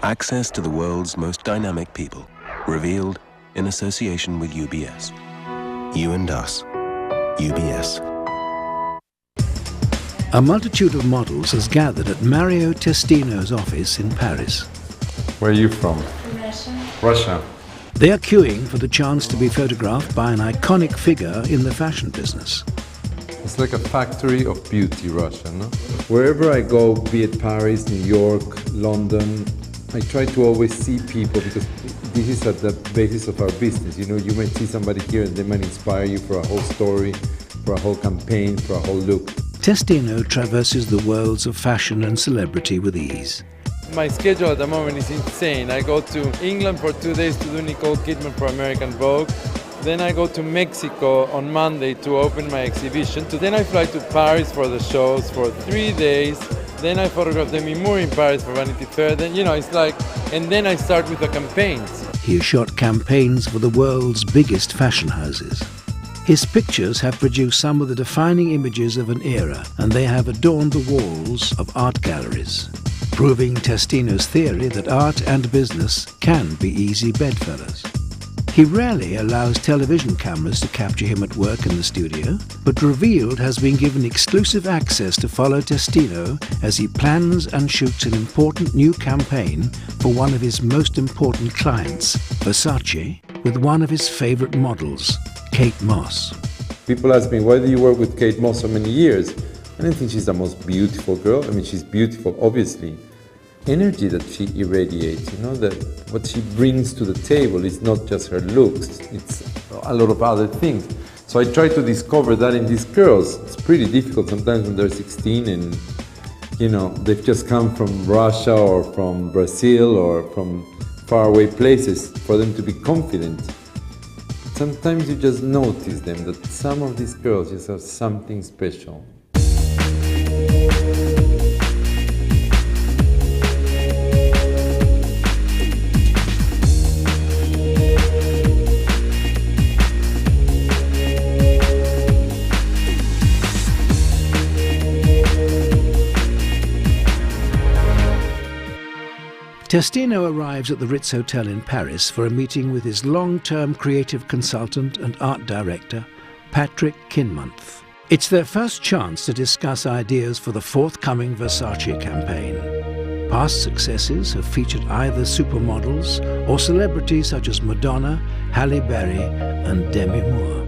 Access to the world's most dynamic people, revealed in association with UBS. You and us. UBS. A multitude of models has gathered at Mario Testino's office in Paris. Where are you from? Russia. Russia. They are queuing for the chance to be photographed by an iconic figure in the fashion business. It's like a factory of beauty, Russia, no? Wherever I go, be it Paris, New York, London, I try to always see people because this is at the basis of our business. You know, you might see somebody here and they might inspire you for a whole story, for a whole campaign, for a whole look. Testino traverses the worlds of fashion and celebrity with ease. My schedule at the moment is insane. I go to England for 2 days to do Nicole Kidman for American Vogue. Then I go to Mexico on Monday to open my exhibition. Then I fly to Paris for the shows for 3 days. Then I photograph Demi Moore in Paris for Vanity Fair. Then, you know, it's like, and then I start with the campaigns. He has shot campaigns for the world's biggest fashion houses. His pictures have produced some of the defining images of an era, and they have adorned the walls of art galleries, proving Testino's theory that art and business can be easy bedfellows. He rarely allows television cameras to capture him at work in the studio, but Revealed has been given exclusive access to follow Testino as he plans and shoots an important new campaign for one of his most important clients, Versace, with one of his favorite models, Kate Moss. People ask me, why do you work with Kate Moss so many years? I don't think she's the most beautiful girl. I mean, she's beautiful, obviously. Energy that she irradiates, you know, that what she brings to the table is not just her looks, it's a lot of other things. So I try to discover that in these girls. It's pretty difficult sometimes when they're 16 and, you know, they've just come from Russia or from Brazil or from faraway places for them to be confident. Sometimes you just notice them, that some of these girls just have something special. Testino arrives at the Ritz Hotel in Paris for a meeting with his long-term creative consultant and art director, Patrick Kinmonth. It's their first chance to discuss ideas for the forthcoming Versace campaign. Past successes have featured either supermodels or celebrities such as Madonna, Halle Berry and Demi Moore.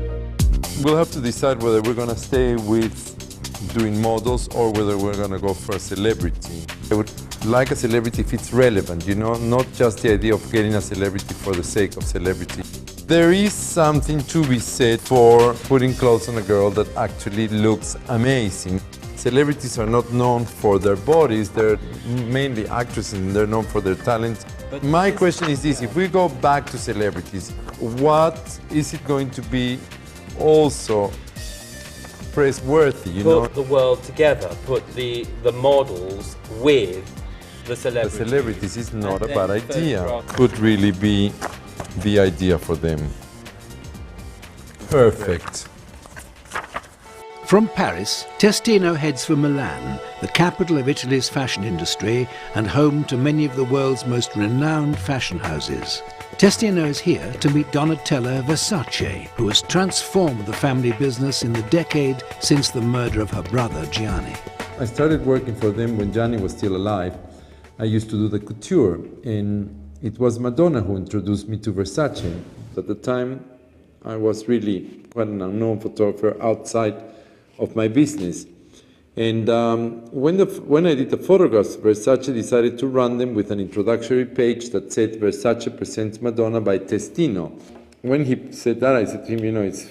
We'll have to decide whether we're going to stay with doing models or whether we're going to go for a celebrity. I would like a celebrity if it's relevant, you know, not just the idea of getting a celebrity for the sake of celebrity. There is something to be said for putting clothes on a girl that actually looks amazing. Celebrities are not known for their bodies, they're mainly actresses and they're known for their talent. But my question is this, if we go back to celebrities, what is it going to be also press-worthy, you know? Put the world together, put the models with the celebrities. The celebrities is not a bad idea. Could really be the idea for them. Perfect. From Paris, Testino heads for Milan, the capital of Italy's fashion industry and home to many of the world's most renowned fashion houses. Testino is here to meet Donatella Versace, who has transformed the family business in the decade since the murder of her brother Gianni. I started working for them when Gianni was still alive. I used to do the couture, and it was Madonna who introduced me to Versace. At the time, I was really quite an unknown photographer outside of my business. And when I did the photographs, Versace decided to run them with an introductory page that said Versace presents Madonna by Testino. When he said that, I said to him, you know, it's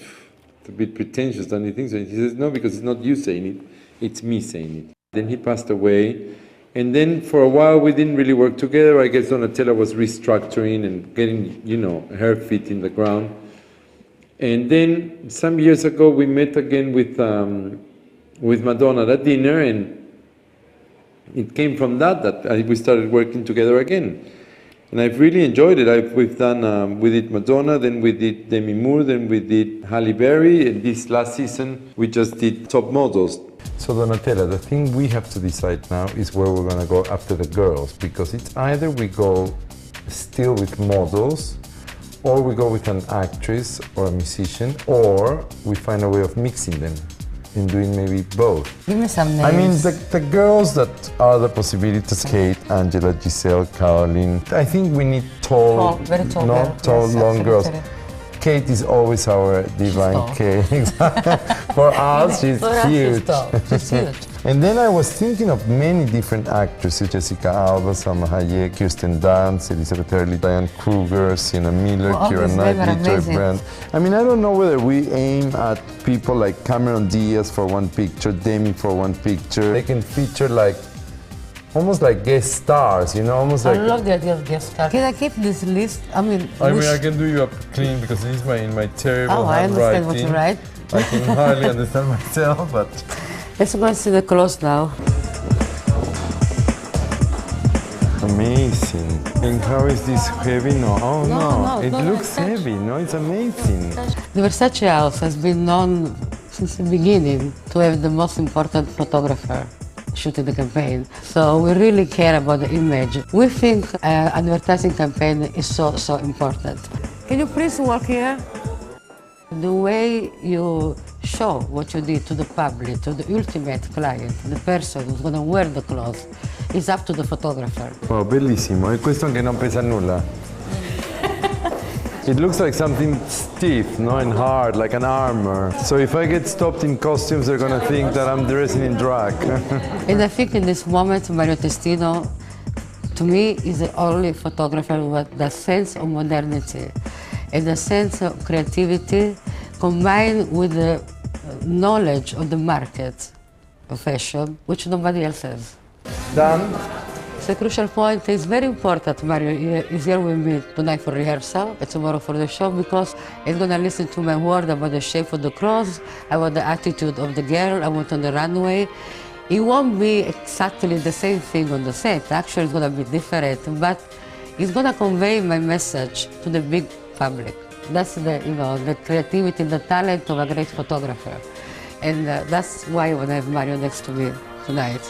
a bit pretentious, don't you think so? And he says, no, because it's not you saying it, it's me saying it. Then he passed away. And then for a while we didn't really work together. I guess Donatella was restructuring and getting, you know, her feet in the ground. And then some years ago we met again with Madonna at dinner, and it came from that we started working together again. And I've really enjoyed it. We've done, we did Madonna, then we did Demi Moore, then we did Halle Berry, and this last season we just did top models. So Donatella, the thing we have to decide now is where we're gonna go after the girls, because it's either we go still with models, or we go with an actress or a musician, or we find a way of mixing them and doing maybe both. Give me some names. I mean, the girls that are the possibilities, Kate, Angela, Giselle, Caroline. I think we need tall, very tall, tall, yes, long girls. absolutely. Kate is always our divine Kate. For us, she's huge. She's tall. She's huge. And then I was thinking of many different actresses: Jessica Alba, Salma Hayek, Kirsten Dunst, Elizabeth Hurley, Diane Kruger, Sienna Miller, Well, Keira these women are Knightley, Joy amazing. Brandt. I mean, I don't know whether we aim at people like Cameron Diaz for one picture, Demi for one picture. They can feature like almost like guest stars, you know, almost I like. love the idea of guest star. Can I keep this list? I mean, I can do you up clean because this is in my terrible oh, I understand what handwriting. you write. I can hardly understand myself, but. Let's go and see the clothes now. Amazing. And how is this heavy? No, oh No, it no, looks touch. heavy. No, it's amazing. The Versace house has been known since the beginning to have the most important photographer shooting the campaign. So we really care about the image. We think advertising campaign is so important. Can you please walk here? The way you show what you did to the public, to the ultimate client, the person who's going to wear the clothes, is up to the photographer. Wow, bellissimo. E questo anche non pesa nulla. It looks like something stiff, no, and hard, like an armor. So if I get stopped in costumes, they're gonna think that I'm dressing in drag. And I think in this moment, Mario Testino, to me, is the only photographer with the sense of modernity and the sense of creativity combined with the knowledge of the market of fashion, which nobody else has. Done? It's a crucial point. It's very important Mario is here with me tonight for rehearsal and tomorrow for the show, because he's going to listen to my word about the shape of the clothes, about the attitude of the girl I want on the runway. It won't be exactly the same thing on the set. Actually, it's going to be different, but it's going to convey my message to the big public. That's the creativity, the talent of a great photographer. And that's why I want to have Mario next to me tonight.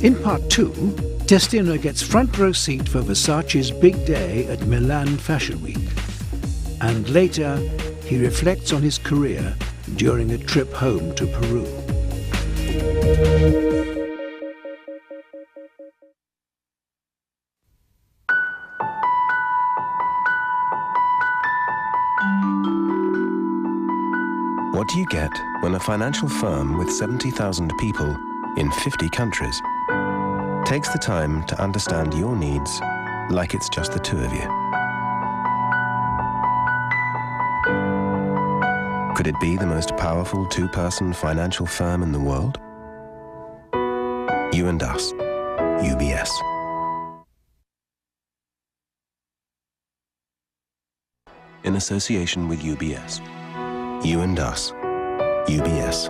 In part 2, Testino gets front row seat for Versace's big day at Milan Fashion Week. And later, he reflects on his career during a trip home to Peru. What do you get when a financial firm with 70,000 people in 50 countries takes the time to understand your needs like it's just the two of you? Could it be the most powerful two-person financial firm in the world? You and us, UBS. In association with UBS. You and us, UBS.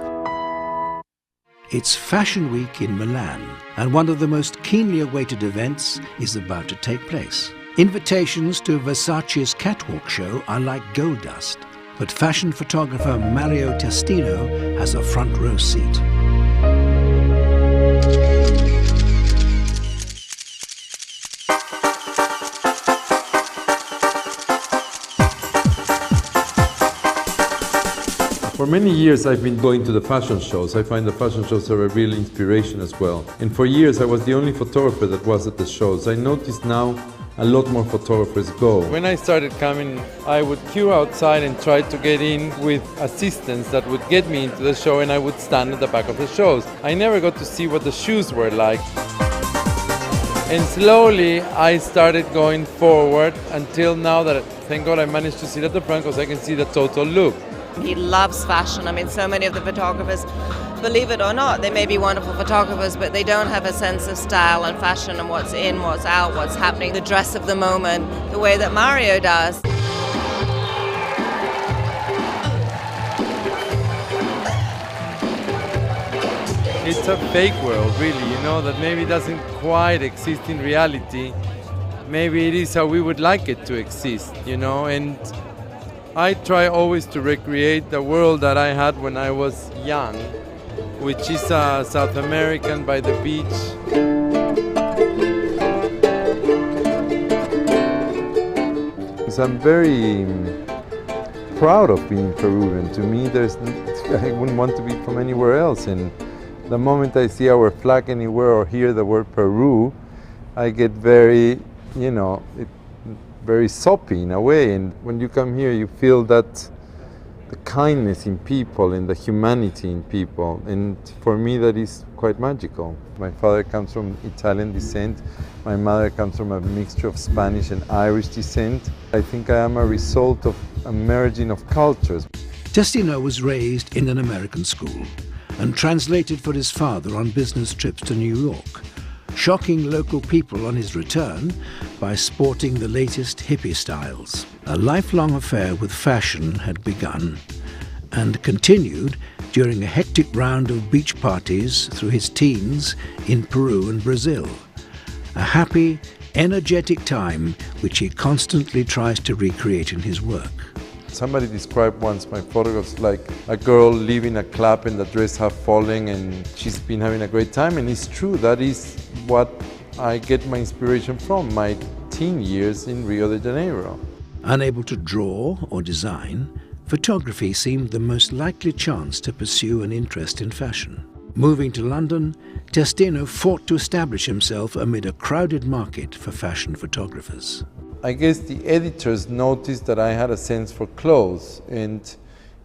It's Fashion Week in Milan, and one of the most keenly awaited events is about to take place. Invitations to Versace's catwalk show are like gold dust, but fashion photographer Mario Testino has a front row seat. For many years I've been going to the fashion shows. I find the fashion shows are a real inspiration as well. And for years I was the only photographer that was at the shows. I notice now a lot more photographers go. When I started coming, I would queue outside and try to get in with assistants that would get me into the show, and I would stand at the back of the shows. I never got to see what the shoes were like. And slowly I started going forward until now that, thank God, I managed to sit at the front because I can see the total look. He loves fashion. I mean, so many of the photographers, believe it or not, they may be wonderful photographers, but they don't have a sense of style and fashion and what's in, what's out, what's happening, the dress of the moment, the way that Mario does. It's a fake world, really, you know, that maybe doesn't quite exist in reality. Maybe it is how we would like it to exist, you know, and I try always to recreate the world that I had when I was young, which is South American by the beach. So I'm very proud of being Peruvian. To me, I wouldn't want to be from anywhere else. And the moment I see our flag anywhere or hear the word Peru, I get very, you know, very soppy in a way. And when you come here, you feel that the kindness in people and the humanity in people. And for me, that is quite magical. My father comes from Italian descent. My mother comes from a mixture of Spanish and Irish descent. I think I am a result of a merging of cultures. Testino was raised in an American school and translated for his father on business trips to New York, shocking local people on his return by sporting the latest hippie styles. A lifelong affair with fashion had begun and continued during a hectic round of beach parties through his teens in Peru and Brazil. A happy, energetic time which he constantly tries to recreate in his work. Somebody described once my photographs like a girl leaving a club and the dress half falling and she's been having a great time, and it's true, that is what I get my inspiration from, my teen years in Rio de Janeiro. Unable to draw or design, photography seemed the most likely chance to pursue an interest in fashion. Moving to London, Testino fought to establish himself amid a crowded market for fashion photographers. I guess the editors noticed that I had a sense for clothes, and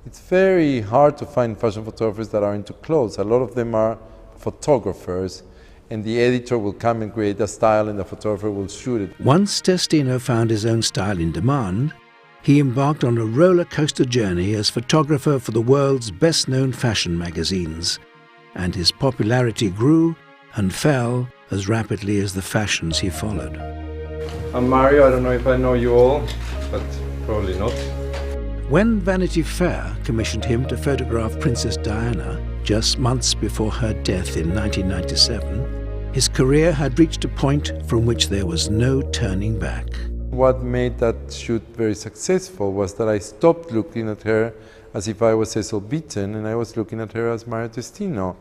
it's very hard to find fashion photographers that are into clothes. A lot of them are photographers, and the editor will come and create a style and the photographer will shoot it. Once Testino found his own style in demand, he embarked on a roller coaster journey as photographer for the world's best-known fashion magazines, and his popularity grew and fell as rapidly as the fashions he followed. I'm Mario. I don't know if I know you all, but probably not. When Vanity Fair commissioned him to photograph Princess Diana just months before her death in 1997, his career had reached a point from which there was no turning back. What made that shoot very successful was that I stopped looking at her as if I was Cecil Beaton, and I was looking at her as Mario Testino,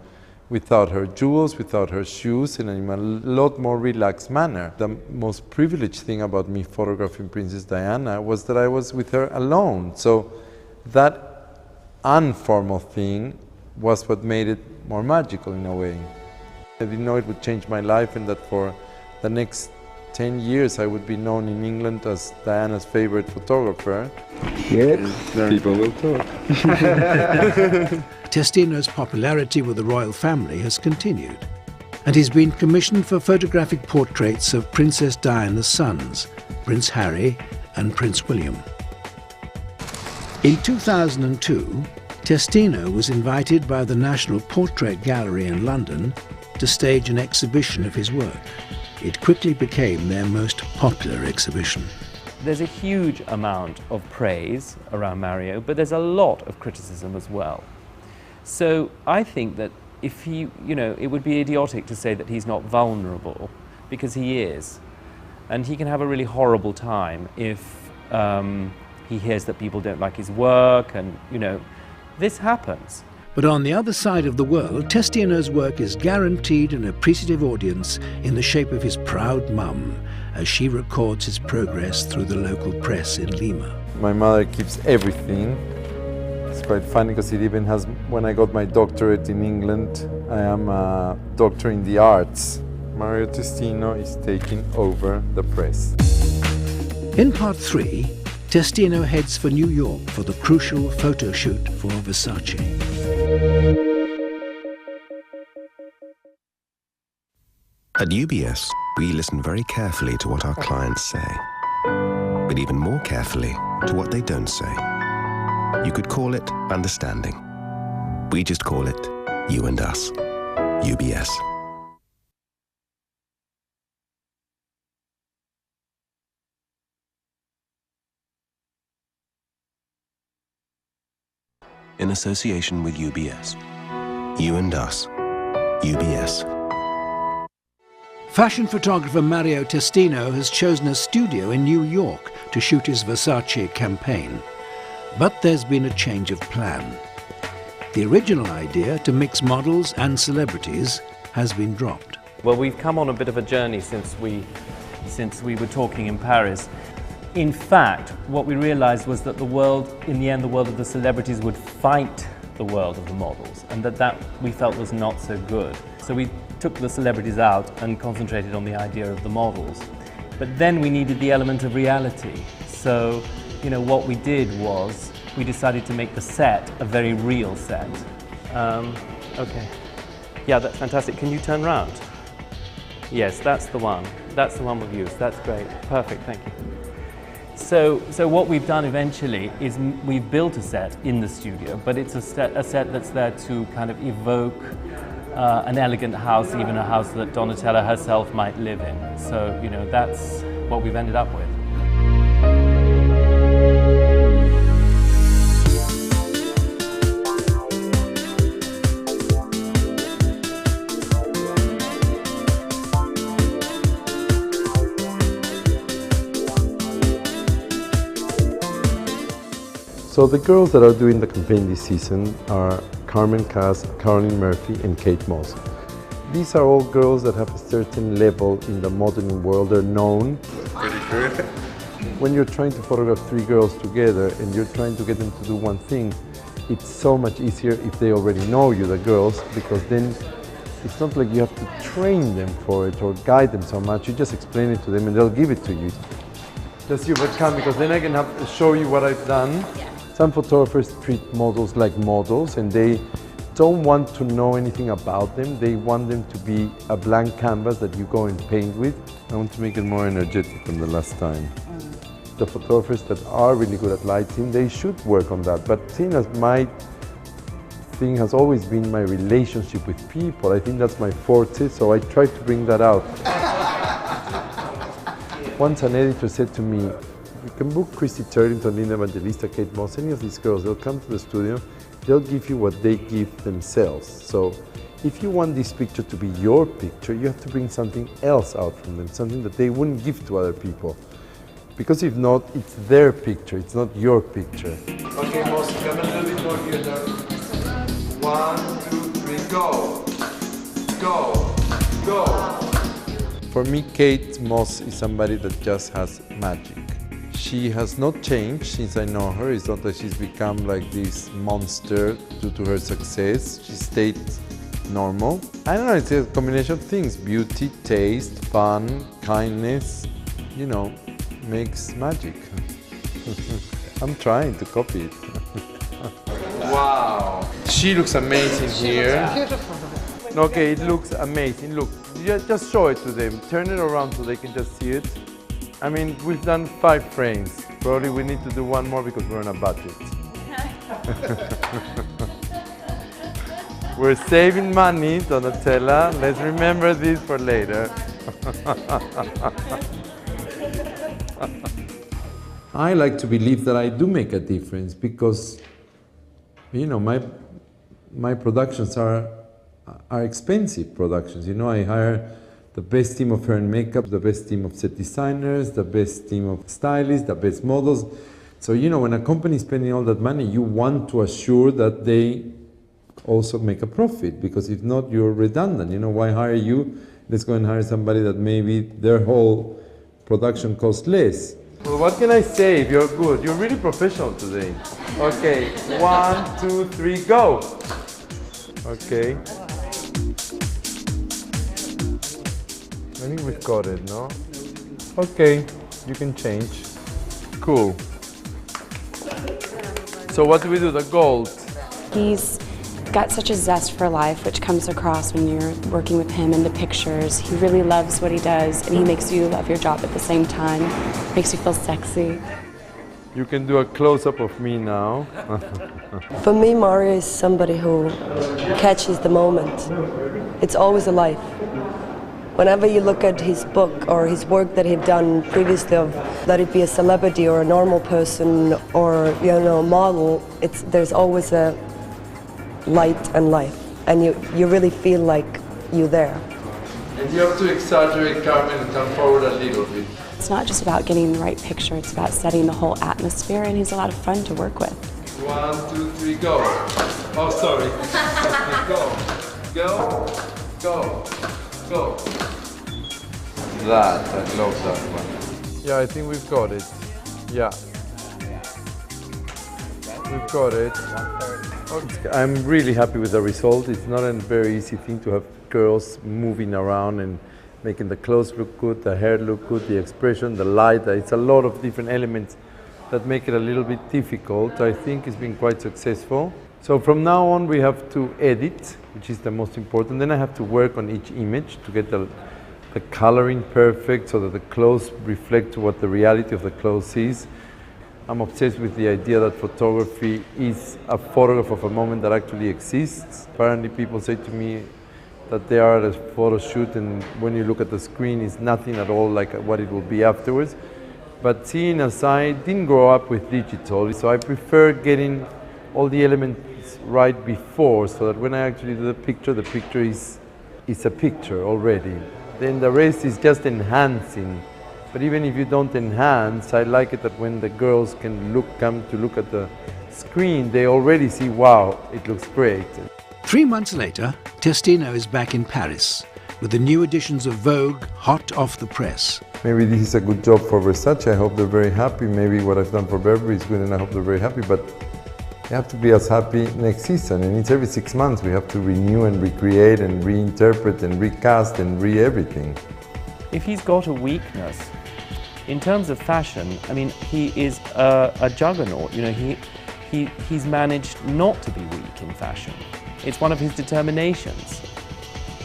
without her jewels, without her shoes, and in a lot more relaxed manner. The most privileged thing about me photographing Princess Diana was that I was with her alone. So that informal thing was what made it more magical in a way. I didn't know it would change my life, and that for the next 10 years I would be known in England as Diana's favorite photographer. Yes, people will talk. Testino's popularity with the royal family has continued, and he's been commissioned for photographic portraits of Princess Diana's sons, Prince Harry and Prince William. In 2002, Testino was invited by the National Portrait Gallery in London to stage an exhibition of his work. It quickly became their most popular exhibition. There's a huge amount of praise around Mario, but there's a lot of criticism as well. So I think that if he, it would be idiotic to say that he's not vulnerable, because he is. And he can have a really horrible time if he hears that people don't like his work, and, this happens. But on the other side of the world, Testino's work is guaranteed an appreciative audience in the shape of his proud mum, as she records his progress through the local press in Lima. My mother keeps everything. It's quite funny because it even has, when I got my doctorate in England, I am a doctor in the arts. Mario Testino is taking over the press. In part 3, Testino heads for New York for the crucial photo shoot for Versace. At UBS, we listen very carefully to what our clients say, but even more carefully to what they don't say. You could call it understanding. We just call it you and us. UBS. In association with UBS. You and us. UBS. Fashion photographer Mario Testino has chosen a studio in New York to shoot his Versace campaign. But there's been a change of plan. The original idea to mix models and celebrities has been dropped. Well, we've come on a bit of a journey since we were talking in Paris. In fact, what we realized was that the world, in the end, the world of the celebrities would fight the world of the models, and that we felt was not so good. So we took the celebrities out and concentrated on the idea of the models. But then we needed the element of reality. So, you know, what we did was we decided to make the set a very real set. Okay. Yeah, that's fantastic. Can you turn round? Yes, that's the one. That's the one we've used. That's great. Perfect, thank you. So what we've done eventually is we've built a set in the studio, but it's a set that's there to kind of evoke an elegant house, even a house that Donatella herself might live in. So, you know, that's what we've ended up with. So the girls that are doing the campaign this season are Carmen Cass, Caroline Murphy and Kate Moss. These are all girls that have a certain level in the modeling world. They're known. Pretty good. When you're trying to photograph three girls together and you're trying to get them to do one thing, it's so much easier if they already know you, the girls, because then it's not like you have to train them for it or guide them so much. You just explain it to them and they'll give it to you. Just you but come, because then I can have to show you what I've done. Some photographers treat models like models and they don't want to know anything about them. They want them to be a blank canvas that you go and paint with. I want to make it more energetic than the last time. The photographers that are really good at lighting, they should work on that. But seeing as my thing has always been my relationship with people, I think that's my forte, so I try to bring that out. Once an editor said to me, you can book Christy Turlington, Linda Evangelista, Kate Moss, any of these girls, they'll come to the studio, they'll give you what they give themselves. So if you want this picture to be your picture, you have to bring something else out from them, something that they wouldn't give to other people. Because if not, it's their picture, it's not your picture. Okay, Moss, come a little bit more here. 1, 2, 3, go. Go. Go. For me, Kate Moss is somebody that just has magic. She has not changed since I know her. It's not that she's become like this monster due to her success. She stayed normal. I don't know, it's a combination of things. Beauty, taste, fun, kindness, you know, makes magic. I'm trying to copy it. Wow. She looks amazing here. Beautiful. Okay, it looks amazing. Look, just show it to them. Turn it around so they can just see it. I mean, we've done 5 frames. Probably we need to do one more because we're on a budget. We're saving money, Donatella. Let's remember this for later. I like to believe that I do make a difference because, you know, my productions are expensive productions. You know, I hire the best team of hair and makeup, the best team of set designers, the best team of stylists, the best models. So, you know, when a company is spending all that money, you want to assure that they also make a profit, because if not, you're redundant. You know, why hire you? Let's go and hire somebody that maybe their whole production costs less. Well, what can I say if you're good? You're really professional today. Okay, 1, 2, 3, go. Okay. I think we've got it, no? Okay, you can change. Cool. So what do we do? The gold? He's got such a zest for life, which comes across when you're working with him in the pictures. He really loves what he does, and he makes you love your job at the same time. Makes you feel sexy. You can do a close-up of me now. For me, Mario is somebody who catches the moment. It's always alive. Whenever you look at his book or his work that he'd done previously, let it be a celebrity or a normal person or a model, there's always a light and life, and you really feel like you're there. And you have to exaggerate, Carmen, and come forward a little bit. It's not just about getting the right picture, it's about setting the whole atmosphere, and he's a lot of fun to work with. 1, 2, 3, go. Oh, sorry. Go. That, I love that one. Yeah, I think we've got it. Yeah. We've got it. I'm really happy with the result. It's not a very easy thing to have girls moving around and making the clothes look good, the hair look good, the expression, the light. It's a lot of different elements that make it a little bit difficult. I think it's been quite successful. So from now on we have to edit, which is the most important. Then I have to work on each image to get the coloring perfect so that the clothes reflect what the reality of the clothes is. I'm obsessed with the idea that photography is a photograph of a moment that actually exists. Apparently people say to me that they are at a photo shoot and when you look at the screen it's nothing at all like what it will be afterwards. But seeing as I didn't grow up with digital, so I prefer getting all the elements right before so that when I actually do the picture is a picture already. Then the rest is just enhancing. But even if you don't enhance, I like it that when the girls come to look at the screen, they already see, wow, it looks great. 3 months later, Testino is back in Paris with the new editions of Vogue hot off the press. Maybe this is a good job for Versace. I hope they're very happy. Maybe what I've done for Burberry is good and I hope they're very happy. But you have to be as happy next season. And it's every 6 months we have to renew and recreate and reinterpret and recast and everything. If he's got a weakness, in terms of fashion, I mean, he is a juggernaut. You know, he's managed not to be weak in fashion. It's one of his determinations.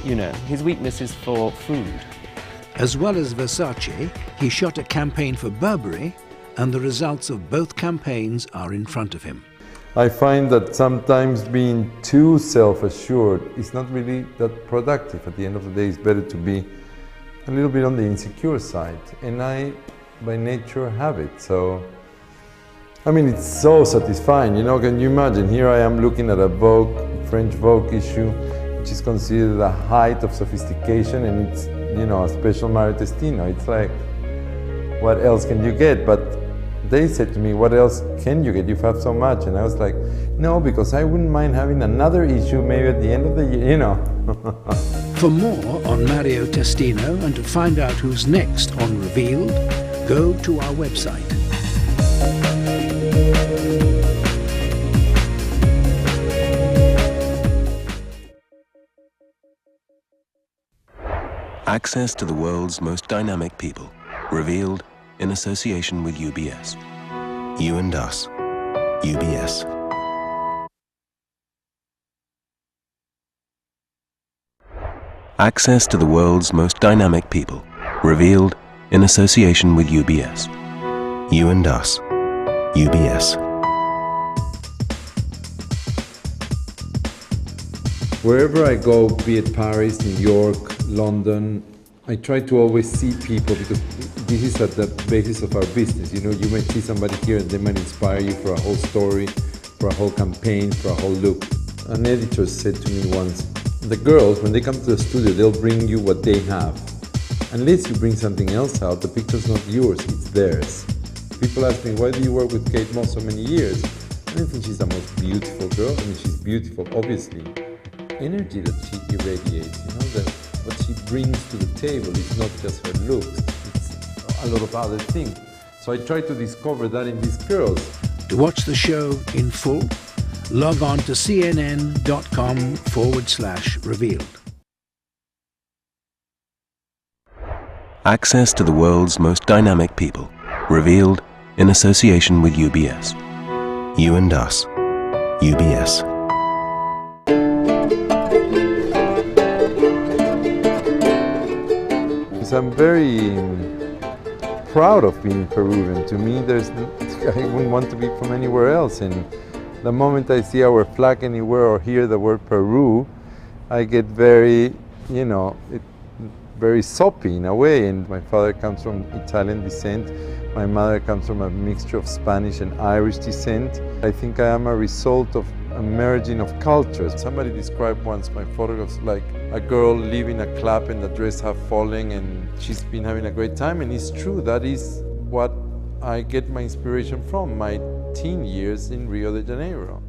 You know, his weakness is for food. As well as Versace, he shot a campaign for Burberry, and the results of both campaigns are in front of him. I find that sometimes being too self-assured is not really that productive. At the end of the day, it's better to be a little bit on the insecure side, and I, by nature, have it. So, I mean, it's so satisfying. You know, can you imagine? Here I am looking at a French Vogue issue, which is considered the height of sophistication, and it's, you know, a special Mario Testino. It's like, what else can you get? But they said to me, what else can you get? You have so much. And I was like, no, because I wouldn't mind having another issue maybe at the end of the year, you know. For more on Mario Testino and to find out who's next on Revealed, go to our website. Access to the world's most dynamic people, revealed in association with UBS. You and us, UBS. Access to the world's most dynamic people, revealed in association with UBS. You and us, UBS. Wherever I go, be it Paris, New York, London, I try to always see people because this is at the basis of our business. You know, you might see somebody here and they might inspire you for a whole story, for a whole campaign, for a whole look. An editor said to me once, the girls, when they come to the studio, they'll bring you what they have. Unless you bring something else out, the picture's not yours, it's theirs. People ask me, why do you work with Kate Moss so many years? I don't think she's the most beautiful girl. I mean, she's beautiful, obviously. Energy that she irradiates, you know, that what she brings to the table is not just her looks, it's a lot of other things. So I try to discover that in these girls. To watch the show in full, log on to cnn.com/revealed. Access to the world's most dynamic people, revealed in association with UBS. You and us, UBS. I'm very proud of being Peruvian. To me, I wouldn't want to be from anywhere else. And the moment I see our flag anywhere or hear the word Peru, I get very, very soppy in a way. And my father comes from Italian descent. My mother comes from a mixture of Spanish and Irish descent. I think I am a result of a merging of cultures. Somebody described once my photographs like a girl leaving a club and the dress half falling and she's been having a great time, and it's true. That is what I get my inspiration from, my teen years in Rio de Janeiro.